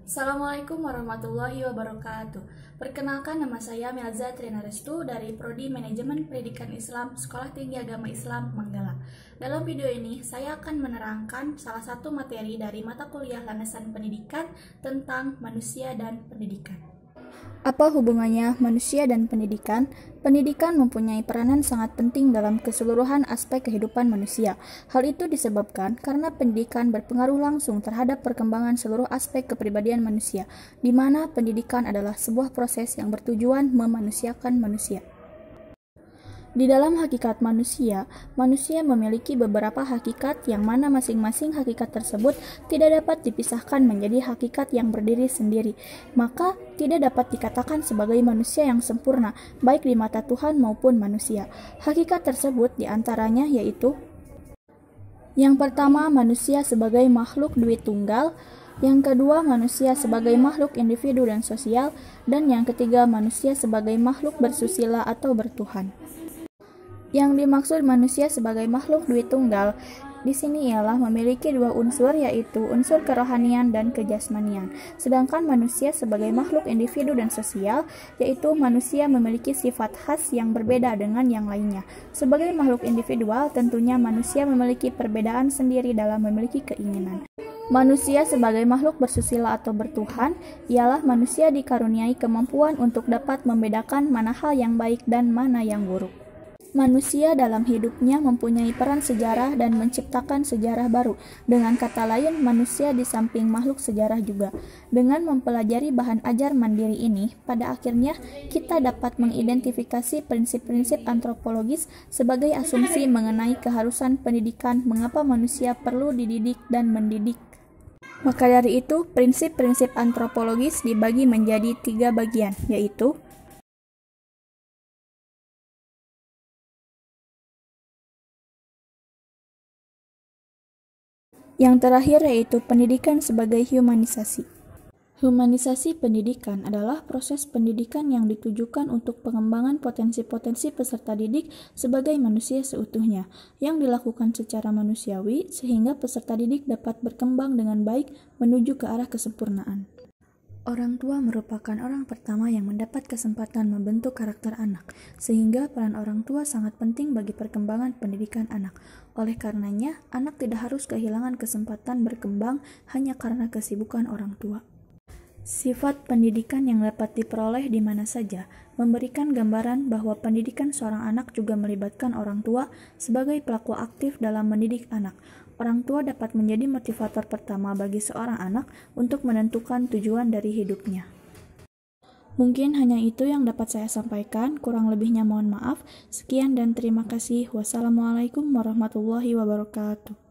Assalamualaikum warahmatullahi wabarakatuh. Perkenalkan, nama saya Melza Triana Restu dari Prodi Manajemen Pendidikan Islam Sekolah Tinggi Agama Islam Manggala. Dalam video ini, saya akan menerangkan salah satu materi dari mata kuliah landasan pendidikan tentang manusia dan pendidikan. Apa hubungannya manusia dan pendidikan? Pendidikan mempunyai peranan sangat penting dalam keseluruhan aspek kehidupan manusia. Hal itu disebabkan karena pendidikan berpengaruh langsung terhadap perkembangan seluruh aspek kepribadian manusia, di mana pendidikan adalah sebuah proses yang bertujuan memanusiakan manusia. Di dalam hakikat manusia, manusia memiliki beberapa hakikat yang mana masing-masing hakikat tersebut tidak dapat dipisahkan menjadi hakikat yang berdiri sendiri. Maka, tidak dapat dikatakan sebagai manusia yang sempurna, baik di mata Tuhan maupun manusia. Hakikat tersebut diantaranya yaitu: yang pertama, manusia sebagai makhluk duit tunggal. Yang kedua, manusia sebagai makhluk individu dan sosial. Dan yang ketiga, manusia sebagai makhluk bersusila atau bertuhan. Yang dimaksud manusia sebagai makhluk duit tunggal di sini ialah memiliki dua unsur, yaitu unsur kerohanian dan kejasmanian. Sedangkan manusia sebagai makhluk individu dan sosial, yaitu manusia memiliki sifat khas yang berbeda dengan yang lainnya. Sebagai makhluk individual, tentunya manusia memiliki perbedaan sendiri dalam memiliki keinginan. Manusia sebagai makhluk bersusila atau bertuhan ialah manusia dikaruniai kemampuan untuk dapat membedakan mana hal yang baik dan mana yang buruk. Manusia dalam hidupnya mempunyai peran sejarah dan menciptakan sejarah baru. Dengan kata lain, manusia di samping makhluk sejarah juga. Dengan mempelajari bahan ajar mandiri ini, pada akhirnya kita dapat mengidentifikasi prinsip-prinsip antropologis sebagai asumsi mengenai keharusan pendidikan, mengapa manusia perlu dididik dan mendidik. Maka dari itu, prinsip-prinsip antropologis dibagi menjadi 3 bagian, yaitu: yang terakhir yaitu pendidikan sebagai humanisasi. Humanisasi pendidikan adalah proses pendidikan yang ditujukan untuk pengembangan potensi-potensi peserta didik sebagai manusia seutuhnya, yang dilakukan secara manusiawi sehingga peserta didik dapat berkembang dengan baik menuju ke arah kesempurnaan. Orang tua merupakan orang pertama yang mendapat kesempatan membentuk karakter anak, sehingga peran orang tua sangat penting bagi perkembangan pendidikan anak. Oleh karenanya, anak tidak harus kehilangan kesempatan berkembang hanya karena kesibukan orang tua. Sifat pendidikan yang dapat diperoleh di mana saja memberikan gambaran bahwa pendidikan seorang anak juga melibatkan orang tua sebagai pelaku aktif dalam mendidik anak. Orang tua dapat menjadi motivator pertama bagi seorang anak untuk menentukan tujuan dari hidupnya. Mungkin hanya itu yang dapat saya sampaikan, kurang lebihnya mohon maaf. Sekian dan terima kasih. Wassalamualaikum warahmatullahi wabarakatuh.